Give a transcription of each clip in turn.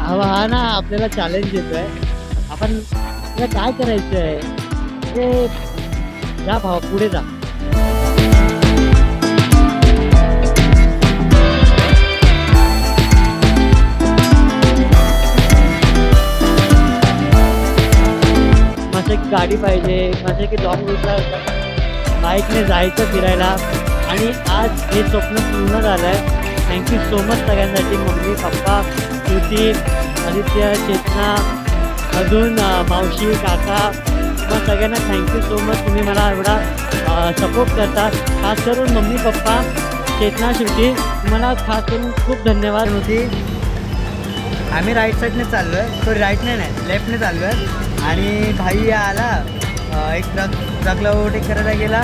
हा ना आपल्याला चॅलेंज देतोय. आपण तुला काय करायचंय ते जा भावा पुढे जा. माझं एक गाडी पाहिजे, माझं की लॉंग रूटला बाईकने जायचं फिरायला. आणि आज हे स्वप्न पूर्ण झालंय. थँक्यू सो मच सगळ्यांसाठी, मम्मी पप्पा श्रुती आदित्य चेतना अजून मावशी काका, मग सगळ्यांना थँक्यू सो मच. तुम्ही मला एवढा सपोर्ट करता. खास करून मम्मी पप्पा चेतना श्रुती तुम्हाला खास करून खूप धन्यवाद. होती आम्ही राईट साईडने चाललो आहे, सॉरी राईटने नाही लेफ्टने चाललो आहे. आणि भाई आला एक ट्रकला ओव्हरटेक करायला गेला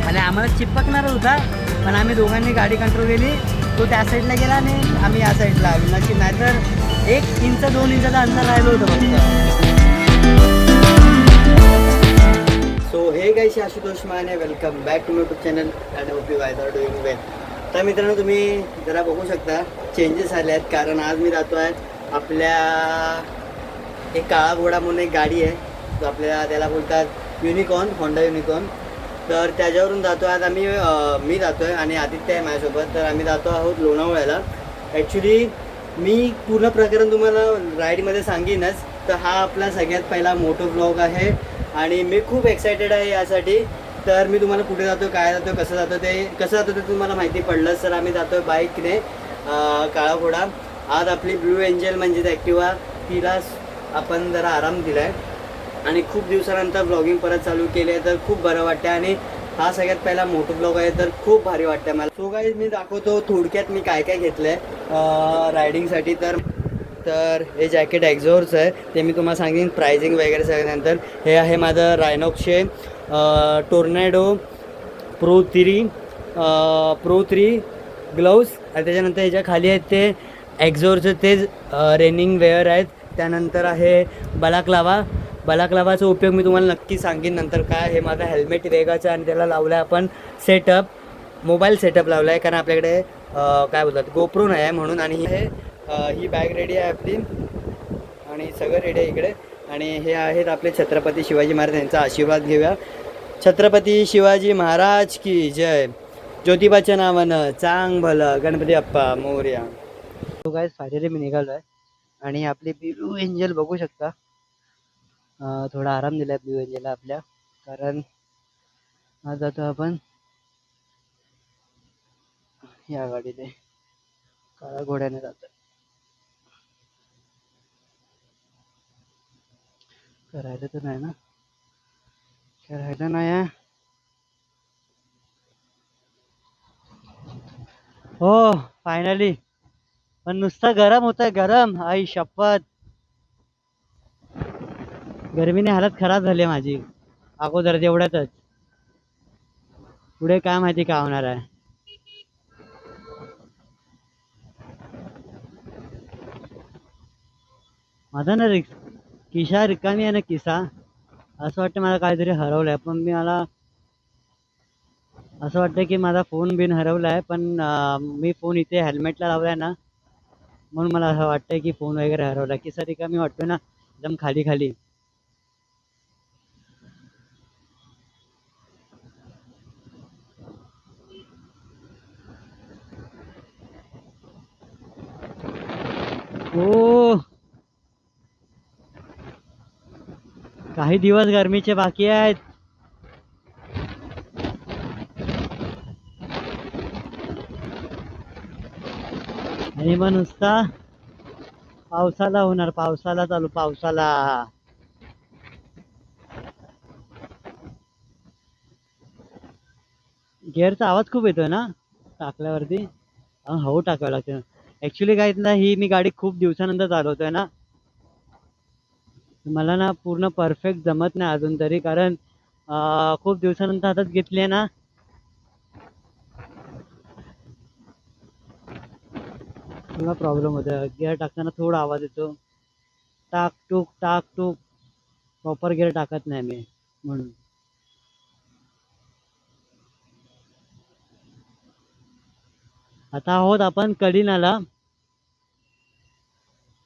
आणि आम्हाला चिपकणार होता, पण आम्ही दोघांनी गाडी कंट्रोल केली. तो त्या साईडला गेला आणि आम्ही या साईडला आलो. नक्की नाहीतर 1 इंच 2 इंचाचा अंतर राहिलो होतं फक्त. So hey guys, Ashutosh Mane, welcome back to my YouTube channel and hope you guys are doing well. तर मित्रांनो, तुम्ही जरा बघू शकता चेंजेस आले आहेत, कारण आज मी जातो आहे आपल्या एक काळा घोडा म्हणून एक गाडी आहे, तो आपल्याला त्याला बोलतात युनिकॉर्न, होंडा युनिकॉर्न. तर त्याच्यावरून जातो आज आम्ही. मी जातो आहे आणि आदित्य आहे माझ्यासोबत. तर आम्ही जातो आहोत लोणावळ्याला. ॲक्च्युली मी पूर्ण प्रकरण तुम्हाला राईडमध्ये सांगेनच. तर हा आपला सगळ्यात पहिला मोटो ब्लॉग आहे आणि मी खूप एक्सायटेड आहे यासाठी. तर मी तुम्हाला कुठे जातो, काय जातो, कसं जातो ते तुम्हाला माहिती पडलं. सर आम्ही जातो आहे बाईकने काळा घोडा. आज आपली ब्लू एंजल म्हणजेच ॲक्टिवा, तिला आपण जरा आराम दिला आहे आणि खूप दिवसानंतर ब्लॉगिंग परत चालू केले आहे. तर खूप बरं वाटतं आणि हा सगळ्यात पहिला मोटो ब्लॉग आहे, तर खूप भारी वाटतं मला. सो गाईज, मी दाखवतो थोडक्यात मी काय काय घेतलं आहे रायडिंगसाठी. तर हे जॅकेट एक्झॉर्स आहे, ते मी तुम्हाला सांगेन प्राइसिंग वगैरे सगळ्यानंतर. हे आहे माझं रायनॉक्सचे टोर्नेडो प्रो 3 ग्लोव्ज. आणि त्याच्यानंतर ह्याच्या खाली आहेत ते एक्झॉरचे तेच रेनिंग वेअर आहेत. त्यानंतर आहे बलाक्लावाचा उपयोग मी तुम्हाला नक्की सांगेन नंतर काय. हे माझा हेल्मेट वेगाचं आणि त्याला लावलं आहे आपण मोबाईल सेटअप लावला आहे, कारण आपल्याकडे काय बोलतात गोप्रो नाही आहे म्हणून. आणि ही बॅग रेडी आहे आपली आणि सगळं रेडी आहे इकडे. आणि हे आहेत आपले छत्रपती शिवाजी महाराज, यांचा आशीर्वाद घेऊया. छत्रपती शिवाजी महाराज की जय. ज्योतिबाच्या नावानं चांग भलं, गणपती बाप्पा मोरया. तो काय फायनली मी निघालो आहे आणि आपली ब्लू एंजल बघू शकता. थोडा आराम दिलाय ब्लू एंजलला आपल्या, कारण आज जातो आपण या गाडीने काळा घोड्याने जातो. करायला तर नाही ना, करायला नाही आहे. हो फायनली, पण नुसतं गरम होतंय, गरम. आई शपथ, गरमीने हालत खराब झाली माझी अगोदर तेवढ्यातच. पुढे काय माहिती काय होणार आहे. माझा ना किशा रिकामी आहे ना, किसा. असं वाटतं मला काहीतरी हरवलंय, पण मला असं वाटतं की माझा फोन बिन हरवलाय. पण मी फोन इथे हेल्मेटला लावलाय ना, म्हणून मला असं वाटतंय की फोन वगैरे हरवला. किसा रिकामी वाटतोय ना, एकदम खाली खाली. ओ, काही दिवस गरमीचे बाकी आहेत. आणि मग नुसता पावसाला होणार, पावसाला चालू, पावसाला. गिअरचा आवाज खूप येतोय ना टाकल्यावरती. हळू टाकावं लागतं ऍक्च्युली. काय ना, ही मी गाडी खूप दिवसानंतर चालवतोय ना, मला ना पूर्ण परफेक्ट जमत नाही अजून तरी, कारण खूप दिवसानंतर हातात घेतली आहे ना. थोडा प्रॉब्लेम होतो, गिअर टाकताना थोडा आवाज येतो, टाक टूक. प्रॉपर गिअर टाकत नाही मी म्हणून. आता आहोत आपण कडिनाला.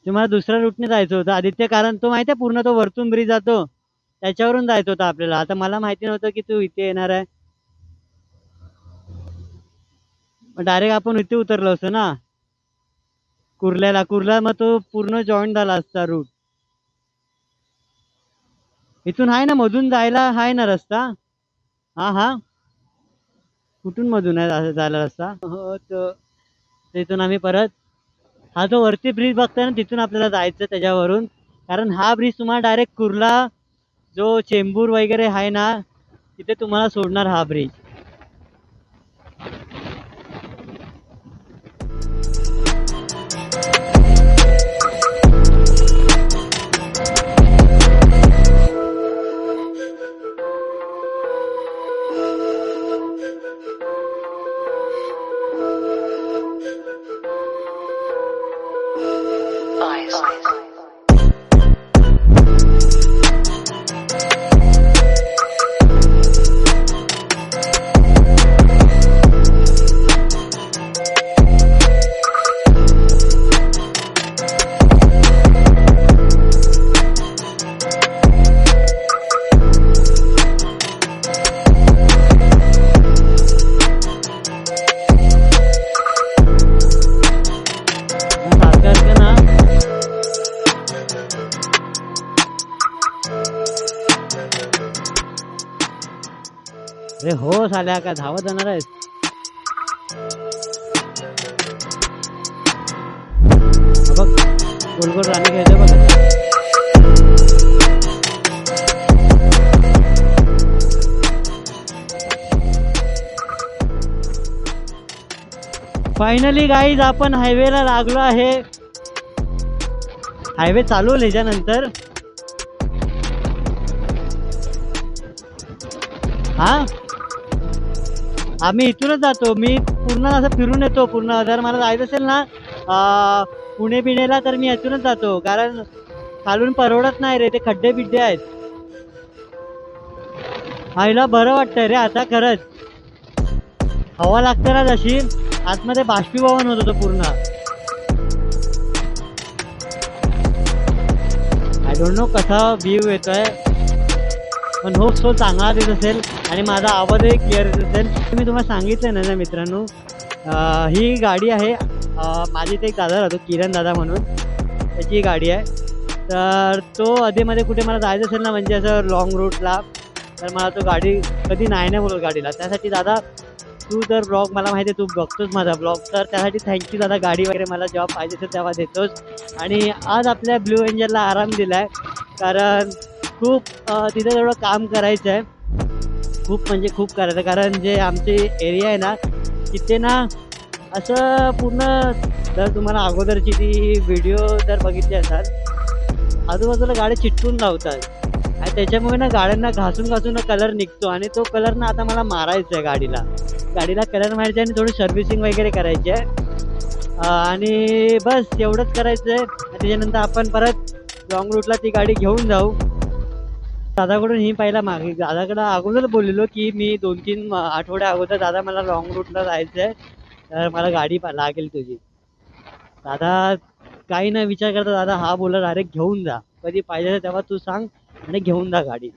तुम्हाला दुसऱ्या रूटने जायचं होतं आदित्य, कारण तो माहिती आहे पूर्ण तो वरतून ब्रिज जातो त्याच्यावरून जायचं होतं आपल्याला. आता मला माहिती नव्हतं की तू इथे येणार आहे, डायरेक्ट आपण इथे उतरलो असतो ना कुर्ला, मग तो पूर्ण जॉईन झाला असता रूट. इथून आहे ना मधून जायला, आहे ना रस्ता? हा हा, कुठून मधून आहे जायला रस्ता? हो, तो तिथून आम्ही परत हा जो वरती ब्रिज बघताय ना तिथून आपल्याला जायचं त्याच्यावरून, कारण हा ब्रिज तुम्हाला डायरेक्ट कुर्ला जो चेंबूर वगैरे आहे ना तिथे तुम्हाला सोडणार हा ब्रिज. सारखं ना अरे हो साल्या, का धावत जाणार आहेस? बघ गोल गोल राणी घ्यायचं बघ. फायनली गाईज आपण हायवेला लागलो आहे. हायवे चालू त्याच्यानंतर हा आम्ही इथूनच जातो. मी पूर्ण असं फिरून येतो पूर्ण. जर मला जायचं असेल ना पुणे बिणेला तर मी इथूनच जातो, कारण खालून परवडत नाही रे, ते खड्डे बिड्डे आहेत. आईला बरं वाटतंय रे आता खरंच. हवा लागते ना जशी, आतमध्ये बाष्पीभवन होत होतं पूर्ण. आय डोंट नो कसा व्ह्यू येतोय, पण होप सो चांगला देत असेल आणि माझा आवाजही क्लिअर येत असेल. मी तुम्हाला सांगितलं ना मित्रांनो, ही गाडी आहे माझी. ते एक दादा राहतो किरण दादा म्हणून, त्याची गाडी आहे. तर तो अधेमध्ये कुठे मला जायचं असेल ना, म्हणजे असं लॉंग रूटला, तर मला तो गाडी कधी नाही बोलत गाडीला. त्यासाठी दादा तू जर ब्लॉग, मला माहिती आहे तू बघतोस माझा ब्लॉग, तर त्यासाठी थँक्यू दादा. गाडी वगैरे मला जेव्हा पाहिजे असेल तेव्हा देतोस. आणि आज आपल्या ब्ल्यू एंजलला आराम दिला आहे, कारण खूप तिथे थोडं काम करायचं आहे. खूप म्हणजे खूप करायचं, कारण जे आमचे एरिया आहे ना तिथे ना असं पूर्ण, जर तुम्हाला अगोदरची ती व्हिडिओ जर बघितली असाल, आजूबाजूला गाड्या चिटकून लावतात आणि त्याच्यामुळे ना गाड्यांना घासून कलर निघतो. आणि तो कलर ना आता मला मारायचा आहे गाडीला कलर मारायचा आहे आणि थोडी सर्व्हिसिंग वगैरे करायची आहे. आणि बस एवढंच करायचं आहे. त्याच्यानंतर आपण परत लॉंग रूटला ती गाडी घेऊन जाऊ. दादाकडून ही पहिला मागे दादाकडं अगोदर बोललेलो की मी 2-3 आठवड्या अगोदर, दादा मला लॉंग रूटला जायचं आहे, तर मला गाडी लागेल तुझी. दादा काही नाही विचार करता, दादा हा बोला डायरेक्ट घेऊन जा, कधी पाहिजे तेव्हा तू सांग आणि घेऊन जा गाडी.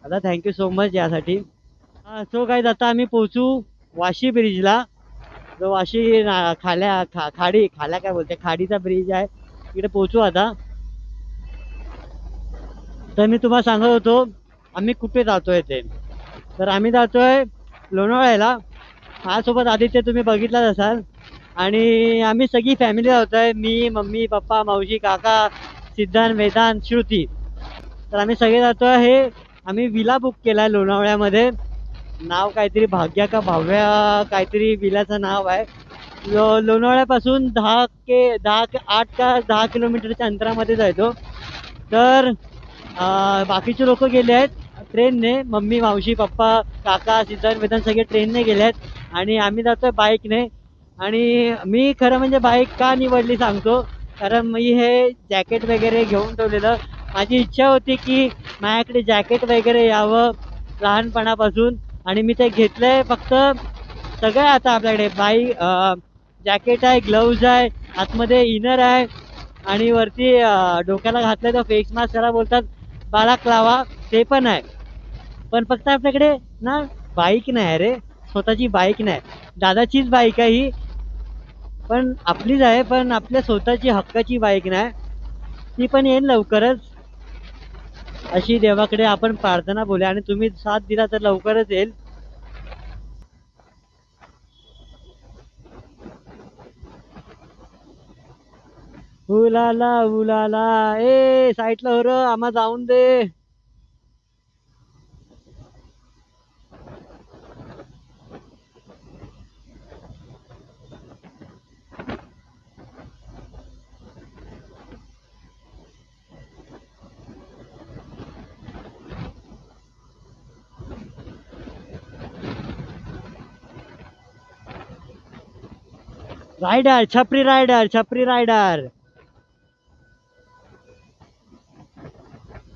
दादा थँक्यू सो मच यासाठी. सो काय, आता आम्ही पोचू वाशी ब्रिजला, जो वाशी खाड्या काय बोलते, खाडीचा ब्रिज आहे, तिकडे पोचू आता. तर मी तुम्हाला सांगत होतो आम्ही कुठे जातोय ते. तर आम्ही जातोय लोणावळ्याला. माझ्यासोबत आदित्य तुम्ही बघितलाच असाल, आणि आम्ही सगळी फॅमिली जातोय. मी, मम्मी, पप्पा, मावशी, काका, सिद्धांत, वेदांत, श्रुती. तर आम्ही सगळे जातोय. हे आम्ही विला बुक केला आहे लोणावळ्यामध्ये. नाव काहीतरी भाग्या का भाव्या काहीतरी विलाचं नाव आहे. लोणावळ्यापासून 8 का 10 किलोमीटरच्या अंतरामध्ये जायचो. तर बाकीचे लोक गेले आहेत ट्रेनने. मम्मी, मावशी, पप्पा, काका, सिद्धांत, वेदांत सगळे ट्रेनने गेले आहेत, आणि आम्ही जातोय बाईकने. आणि मी खरं म्हणजे बाईक का निवडली सांगतो, कारण मी हे जॅकेट वगैरे घेऊन ठेवलेलं. माझी इच्छा होती की माझ्याकडे जॅकेट वगैरे यावं लहानपणापासून, आणि मी ते घेतलंय. फक्त सगळं आता आपल्याकडे जॅकेट आहे, ग्लव्ज आहे, आतमध्ये इनर आहे, आणि वरती डोक्याला घातलं तर फेस मास्क त्याला बोलतात बाळाक लावा, ते पण आहे. पण फक्त आपल्याकडे ना बाईक नाही रे, स्वतःची बाईक नाही. दादाचीच बाईक आहे ही, पण आपलीच आहे, पण आपल्या स्वतःची हक्काची बाईक नाही. ती पण येईल लवकरच, अशी देवाकडे आपण प्रार्थना बोलूया. आणि तुम्ही साथ दिला तर लवकरच येईल. उलाला उलाला, ए साईडला हो र, आम्हा जाऊन दे. रायडर, छपरी रायडर, छपरी रायडर,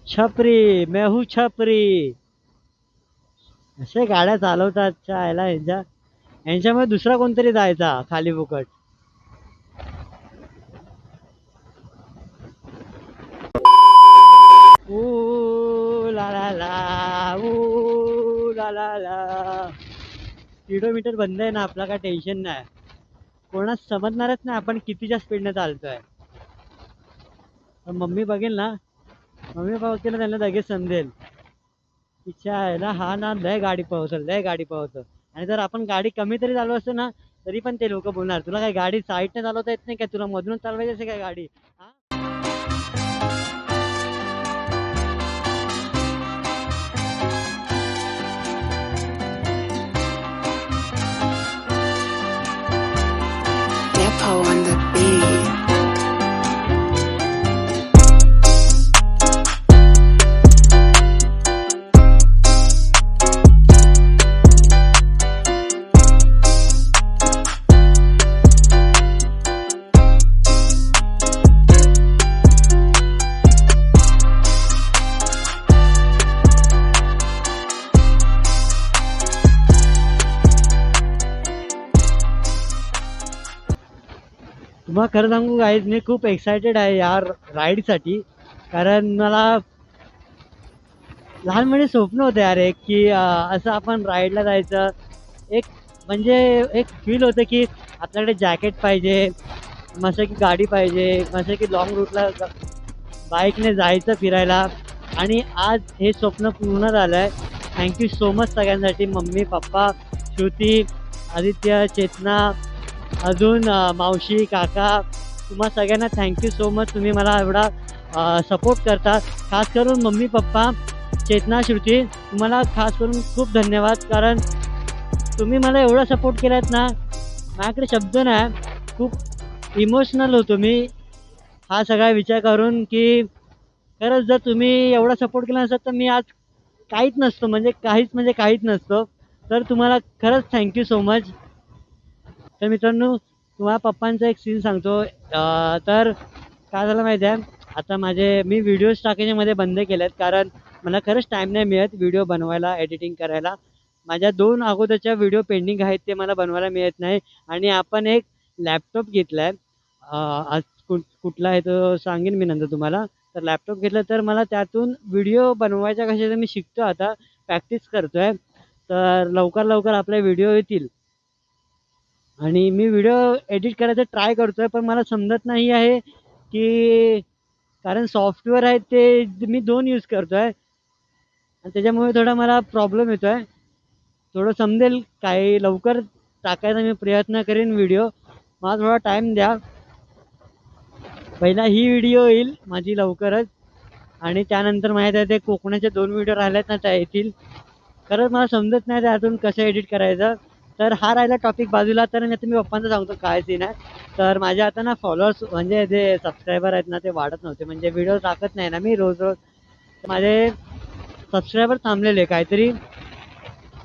छपरी, मैं हूँ छपरी. असे गाड्या चालवतात चायला यांच्यामुळे दुसरा कोणतरी जायचा खाली फुकट. ऊ ला ला ला, ऊ ला ला ला. स्पीडोमीटर बंद आहे ना आपला, काय टेन्शन नाही. कोणाच समजणारच नाही आपण कितीच्या स्पीडने चालतोय. मम्मी बघेल ना, मम्मी बघते ना, त्यांना लगेच समजेल. इच्छा आहे ना, हा ना लय गाडी पळवतो, लय गाडी पळवतो. आणि जर आपण गाडी कमी तरी चालू असतो ना, तरी पण ते लोक बोलणार तुला काय गाडी साईडने चालवता येत नाही काय, तुला मधून चालवायची असे काय गाडी. हा? Nepo on the beat. तुम्हाला खरं सांगू गाईज, मी खूप एक्सायटेड आहे या राईडसाठी. कारण मला लहानपणी स्वप्न होते यार एक, की असं आपण राईडला जायचं. एक म्हणजे एक फील होतं की आपल्याकडे जॅकेट पाहिजे, मस्त की गाडी पाहिजे, मस्त की लॉंग रूटला बाईकने जायचं फिरायला. आणि आज हे स्वप्न पूर्ण झालं आहे. थँक्यू सो मच सगळ्यांसाठी, मम्मी पप्पा, श्रुती, आदित्य, चेतना, अजून मावशी, काका, तुम्हा सगळ्यांना थँक्यू सो मच. तुम्ही मला एवढा सपोर्ट करता. खास करून मम्मी पप्पा, चेतना, श्रुती, तुम्हाला खास करून खूप धन्यवाद. कारण तुम्ही मला एवढा सपोर्ट केलात ना, माझ्याकडे शब्द नाही. खूप इमोशनल होतो मी हा सगळा विचार करून, की खरंच जर तुम्ही एवढा सपोर्ट केला नसता तर मी आज काहीच नसतो, म्हणजे काहीच नसतो. तर तुम्हाला खरंच थँक्यू सो मच. तर मित्रांनो, तुम्हाला पप्पांचा एक सीन सांगतो. तर काय झालं माहिती आहे, आता मी व्हिडिओज टाकण्यामध्ये बंद केले आहेत. कारण मला खरंच टाईम नाही मिळत व्हिडिओ बनवायला, एडिटिंग करायला. माझ्या 2 अगोदरच्या व्हिडिओ पेंडिंग आहेत, ते मला बनवायला मिळत नाही. आणि आपण एक लॅपटॉप घेतला आहे, आज कुठला आहे तो सांगेन मी नंतर तुम्हाला. तर लॅपटॉप घेतलं तर मला त्यातून व्हिडिओ बनवायच्या कशाचं मी शिकतो, आता प्रॅक्टिस करतो आहे. तर लवकर लवकर आपले व्हिडिओ येतील. आणि मी व्हिडिओ एडिट करायचा ट्राय करतो आहे, पण मला समजत नाही आहे की, कारण सॉफ्टवेअर आहे ते मी 2 यूज करतो आहे. आणि त्याच्यामुळे थोडा मला प्रॉब्लेम येतो आहे. थोडं समजेल काही लवकर टाकायचा मी प्रयत्न करेन व्हिडिओ. मला थोडा टाईम द्या. पहिला ही व्हिडिओ येईल माझी लवकरच. आणि त्यानंतर माहीत आहे ते कोकणाचे 2 व्हिडिओ राहिलेत ना, त्या येतील. खरंच मला समजत नाही त्यातून कसं एडिट करायचं. तर हा राहिला टॉपिक बाजूला. तर आता मी पप्पांचं सांगतो काय सीन आहे. तर माझे आता ना फॉलोअर्स म्हणजे जे सबस्क्रायबर आहेत ना, ते वाढत नव्हते. म्हणजे व्हिडिओ टाकत नाही ना मी रोज रोज. माझे सबस्क्रायबर थांबलेले काहीतरी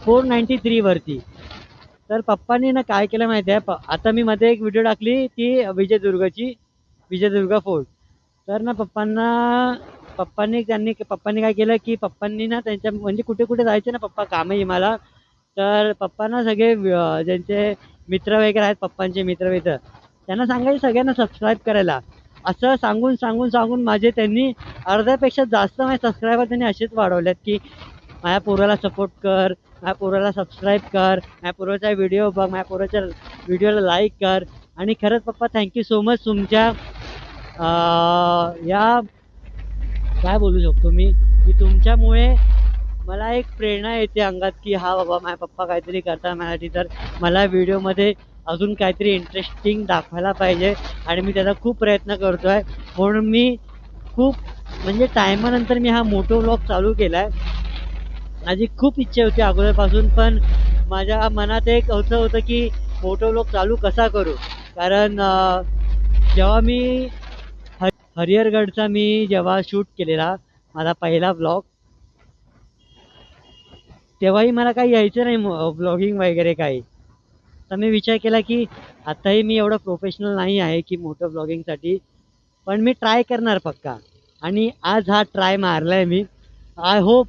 493 वरती. तर पप्पांनी ना काय केलं माहिती आहे, आता मी मध्ये एक व्हिडिओ टाकली ती विजयदुर्ग फोर्ट. तर ना पप्पांनी काय केलं, की पप्पांनी ना त्यांच्या म्हणजे कुठे कुठे जायचे ना पप्पा कामही मला. तर पप्पांना सगळे ज्यांचे मित्र वगैरे आहेत, पप्पांचे मित्र त्यांना सांगायचे सगळ्यांना सबस्क्राईब करायला. असं सांगून सांगून सांगून माझे त्यांनी अर्ध्यापेक्षा जास्त माझे सबस्क्रायबर त्यांनी असेच वाढवलेत की माझ्या पोराला सपोर्ट कर, माझ्या पोराला सबस्क्राईब कर, माझ्या पोराचा व्हिडिओ बघ, माझ्या पोराच्या व्हिडिओला लाईक कर. आणि खरंच पप्पा थँक्यू सो मच तुमच्या या काय बोलू शकतो मी की तुमच्यामुळे मला एक प्रेरणा येते अंगात की हा बाबा माझ्या पप्पा काहीतरी करतात माझ्यासाठी, तर मला व्हिडिओमध्ये अजून काहीतरी इंटरेस्टिंग दाखवायला पाहिजे आणि मी त्याचा खूप प्रयत्न करतो आहे. म्हणून मी खूप म्हणजे टायमानंतर मी हा मोटो व्लॉग चालू केला आहे. माझी खूप इच्छा होती अगोदरपासून, पण माझ्या मनात एक असं होतं की मोटो व्लॉग चालू कसा करू. कारण जेव्हा मी हरिहरगडचा मी जेव्हा शूट केलेला माझा पहिला व्लॉग, तेव्हाही मला काही यायचं नाही ब्लॉगिंग वगैरे काही. तर मी विचार केला की आताही मी एवढं प्रोफेशनल नाही आहे की मोठं ब्लॉगिंगसाठी, पण मी ट्राय करणार पक्का. आणि आज हा ट्राय मारला आहे मी. आय होप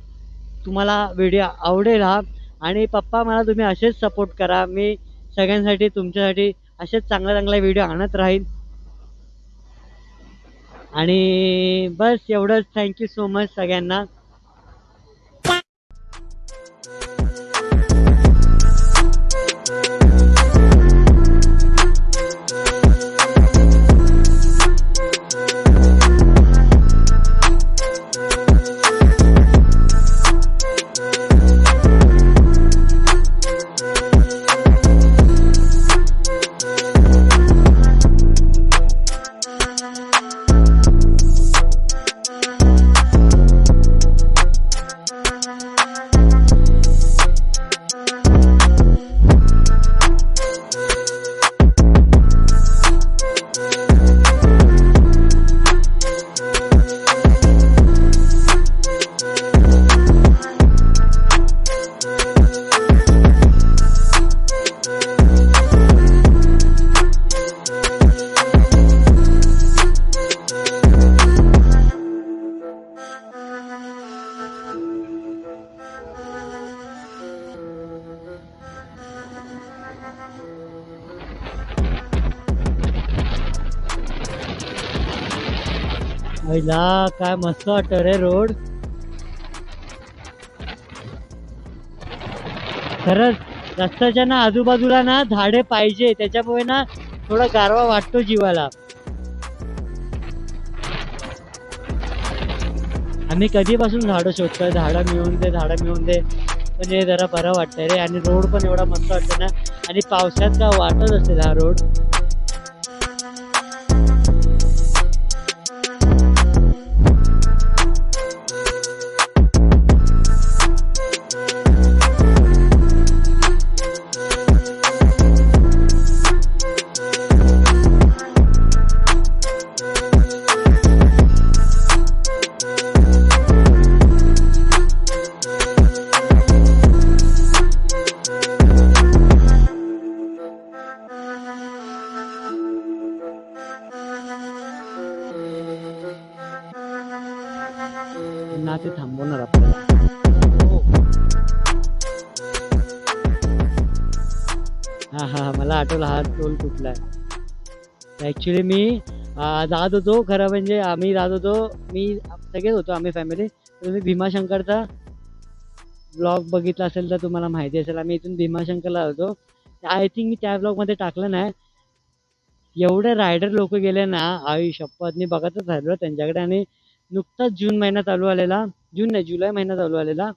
तुम्हाला व्हिडिओ आवडेल हा. आणि पप्पा मला तुम्ही असेच सपोर्ट करा, मी सगळ्यांसाठी तुमच्यासाठी असेच चांगला चांगला व्हिडिओ आणत राहील. आणि बस एवढंच. थँक्यू सो मच सगळ्यांना. पहिला काय मस्त वाटत रे रोड. खरंच रस्त्याच्या ना आजूबाजूला ना झाडे पाहिजे, त्याच्यामुळे ना थोडा गारवा वाटतो जीवाला. आम्ही कधीपासून झाडं शोधतोय, झाडं मिळून दे, पण हे जरा बरं वाटतंय रे. आणि रोड पण एवढा मस्त वाटतं ना. आणि पावसात का वाटत असेल हा रोड. ना ते थांबवणार आपल्याला. हा हा मला आठवलं हा टोल कुठला आहे. ॲक्च्युली मी जात होतो, खरं म्हणजे आम्ही जात होतो, मी सगळेच होतो आम्ही फॅमिली. तुम्ही भीमाशंकरचा ब्लॉग बघितला असेल तर तुम्हाला माहिती असेल, आम्ही इथून भीमाशंकरला होतो. आय थिंक मी त्या ब्लॉगमध्ये टाकलं नाही. एवढे रायडर लोक गेले ना, आई शपथ मी बघतच राहिलो त्यांच्याकडे. आणि नुकताच जून महिना चालू आलेला, जून नाही जुलै महिना चालू आलेला,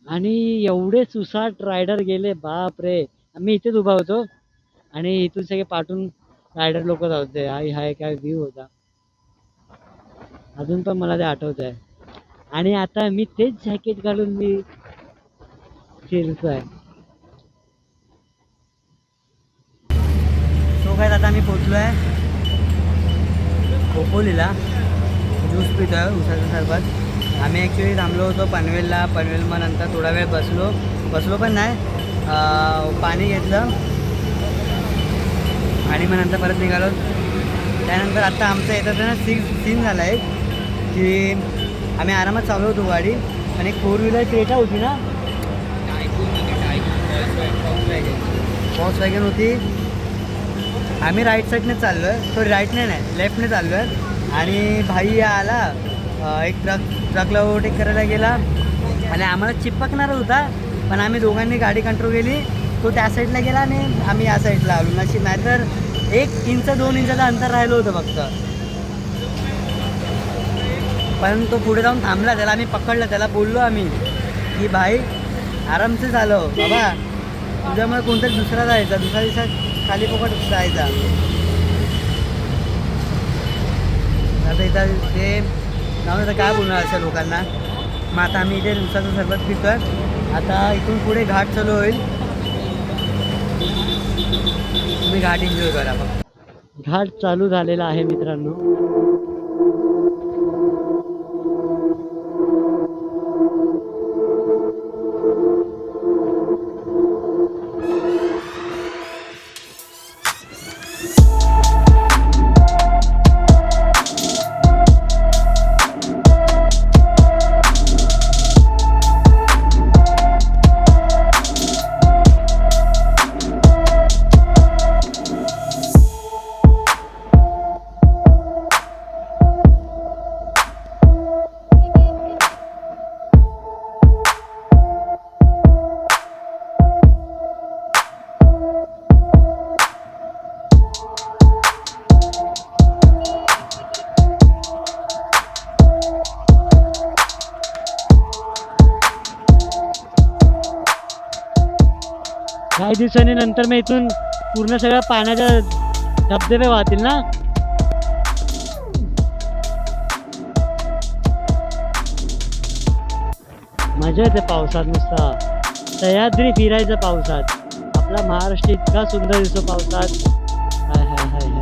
आणि एवढे सुसाट रायडर गेले बाप रे. आम्ही इथेच उभा होतो आणि इथून सगळे पाठून रायडर लोक जात होते. आई हाय काय व्ह्यू होता, अजून पण मला ते आठवत आहे. आणि आता मी तेच जॅकेट घालून मी फिरतोय. सो काय आता आम्ही पोचलो आहे खोपोलीला. ज्यूस पितो आहे उसाचं सरबत. आम्ही ॲक्च्युली थांबलो होतो पनवेलला. पनवेल मग नंतर थोडा वेळ बसलो पण नाही, पाणी घेतलं आणि मग नंतर परत निघालो. त्यानंतर आता आमचं येतं ना सीन झाला आहे की आम्ही आरामात चालू होतो गाडी, आणि एक 4 व्हीलर क्रेटा होती ना, फॉक्सवॅगन होती. आम्ही राईट साईडने चाललो आहे, सॉरी राईटने नाही लेफ्टने चाललो आहे. आणि भाई आला एक ट्रकला ओव्हरटेक करायला गेला आणि आम्हाला चिपकणारच होता, पण आम्ही दोघांनी गाडी कंट्रोल केली. तो त्या साईडला गेला आणि आम्ही या साईडला आलो. नशीब नाहीतर 1 इंच 2 इंचाचं अंतर राहिलं होतं फक्त. पण तो पुढे जाऊन थांबला, त्याला आम्ही पकडलं. त्याला बोललो आम्ही की भाई आरामसे झालं बाबा, तुझ्यामुळे कोणतरी दुसरा जायचा, दुसऱ्या दिवसात खाली पोकट जायचा. आता इथं ते जाऊन आता काय बोलणार अशा लोकांना. मग आता आम्ही इथे दिवसाचं सरबत पितोय. आता इथून पुढे घाट चालू होईल, तुम्ही घाट एन्जॉय करा फक्त. घाट चालू झालेला आहे मित्रांनो. काही दिवसांनी नंतर मग इथून पूर्ण सगळं पाण्याच्या धबधबे वाहतील ना. मजा येते पावसात, नुसता सह्याद्री फिरायचं पावसात. आपला महाराष्ट्र इतका सुंदर दिसतो पावसात. हाय हाय हाय हाय.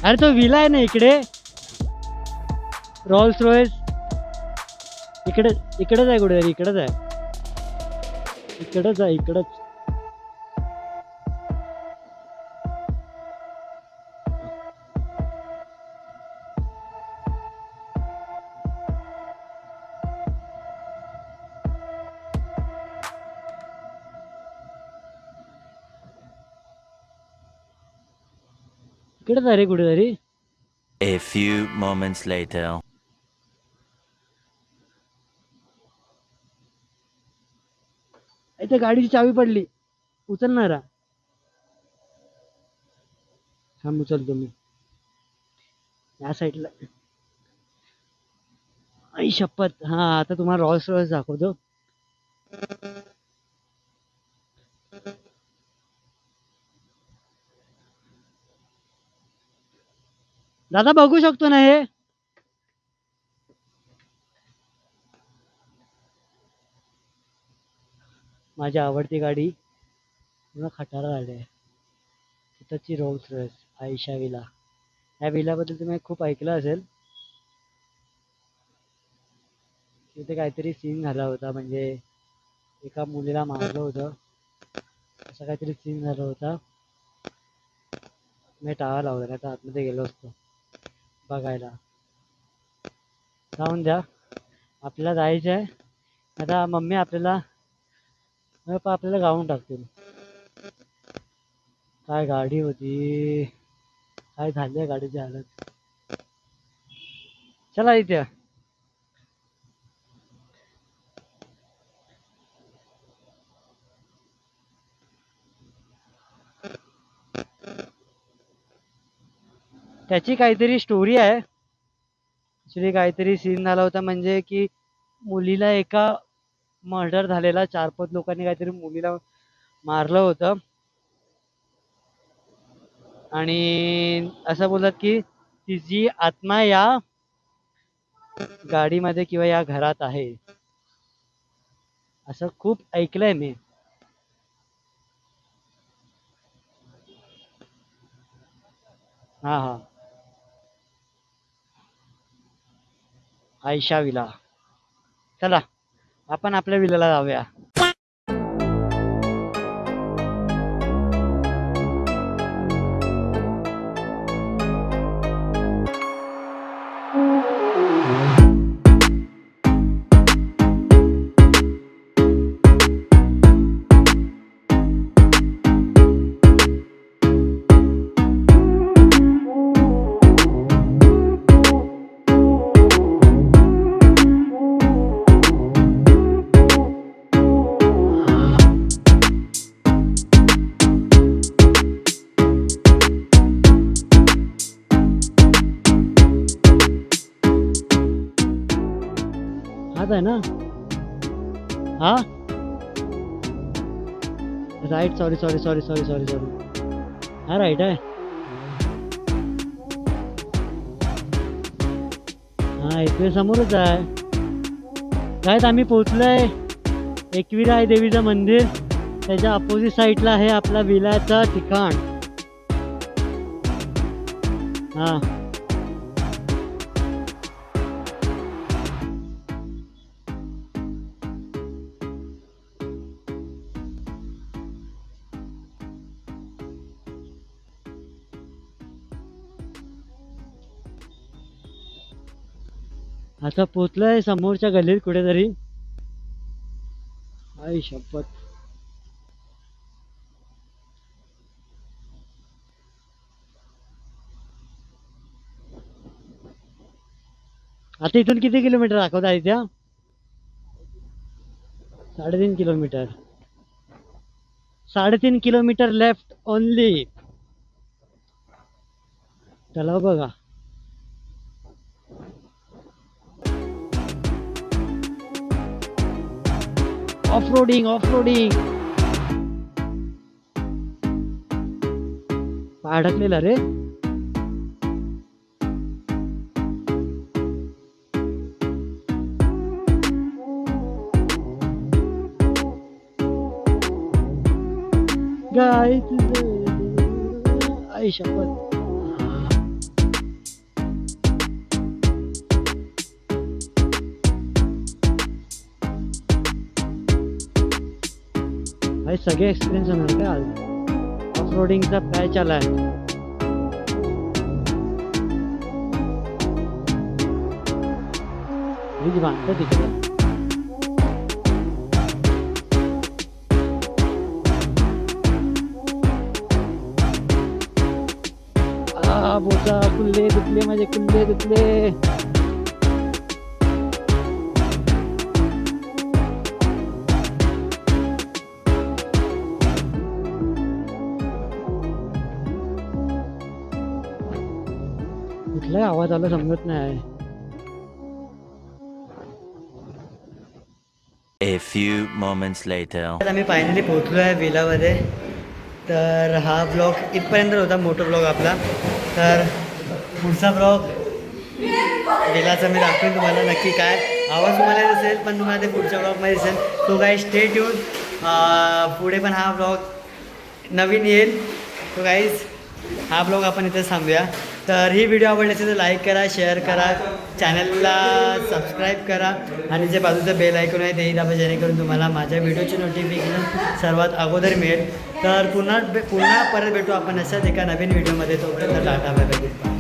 अरे तो विला आहे ना इकडे, रोल्स रॉयस इकडेच आहे कुठेतरी, इकडेच आहे. इकडेच आहे रे कुठेतरी. A few moments later. इथे गाडीची चावी पडली, उचलणारा. थांब उचलतो मी या साईडला. आई शपथ. हा आता तुम्हाला रॉल्स रॉयस दाखवतो. दादा बघू शकतो ना हे? माझी आवडती गाडी पूर्ण खटारा गाडी आहे. तिथंची रोल्स रॉयस आयशा विला. या विलाबद्दल तुम्ही खूप ऐकलं असेल. तिथे काहीतरी सीन झाला होता, म्हणजे एका मुलीला मारलं होतं, असं काहीतरी सीन झाला होता. मी टाळा लावला, नाही तर आतमध्ये गेलो असतो बघायला. जाऊन द्या, आपल्याला जायचं आहे आता. मम्मी आपल्याला गाऊन टाकतील. काय गाडी होती, काय झाली गाडीची हालत. चला इथे. त्याची काहीतरी स्टोरी आहे. ॲक्च्युली काहीतरी सीन झाला होता, म्हणजे की मुलीला एका मर्डर झालेला, 4-5 लोकांनी काहीतरी मुलीला मारलं होतं. आणि असं बोलतात की तिची आत्मा या गाडीमध्ये किंवा या घरात आहे, असं खूप ऐकलंय मी. हा हा, आयशा विला. चला आपण आपल्या विलाला जाऊया. हाच आहे ना? हा राईट. सॉरी. हा राईट आहे. हा इथे समोरच आहे. काय आम्ही पोहोचलोय एकविरा देवीचं मंदिर. त्याच्या अपोजिट साईडला आहे आपला विलाचं ठिकाण. हा आता पोचलोय समोरच्या गल्लीत कुठेतरी. आई शपथ. आता इथून किती किलोमीटर दाखवत आहे त्या? 3.5 किलोमीटर. 3.5 kilometre left only. तलाव बघा. ऑफ रोडिंग अडकलेला रे. गाय तुझं आई शपथ. हे सगळे एक्सपिरियन्स होणार का आज ऑफ रोडिंगचा पॅच आला आहे. ब्रिज बांधतं तिकडे. बोचा कुल्ले दुखले माझे कुल्ले दुखले. कुठलाही आवाज आला समजत नाही. A few moments later. तर आम्ही फायनली पोहोचलो आहे विलामध्ये. तर हा ब्लॉग इथपर्यंत होता, मोठा ब्लॉग आपला. तर पुढचा ब्लॉग विलाचा मी दाखवेन तुम्हाला नक्की काय आवाज तुम्हाला दिसेल, पण तुम्हाला ते पुढच्या ब्लॉगमध्ये दिसेल. तो काही स्टे ट्यून. पुढे पण हा ब्लॉग नवीन येईल. तो काहीच हा ब्लॉग आपण इथेच थांबूया. तर ही व्हिडिओ आवडली असेल तर लाईक करा, शेअर करा, चॅनलला सबस्क्राईब करा आणि जे बाजूचं बेल आयकॉन आहे तेही दाबा, जेणेकरून तुम्हाला माझ्या व्हिडिओची नोटिफिकेशन सर्वात अगोदर मिळेल. तर पुन्हा परत भेटू आपण अशाच एका नवीन व्हिडिओमध्ये. तोपर्यंत टाटा बाय बाय.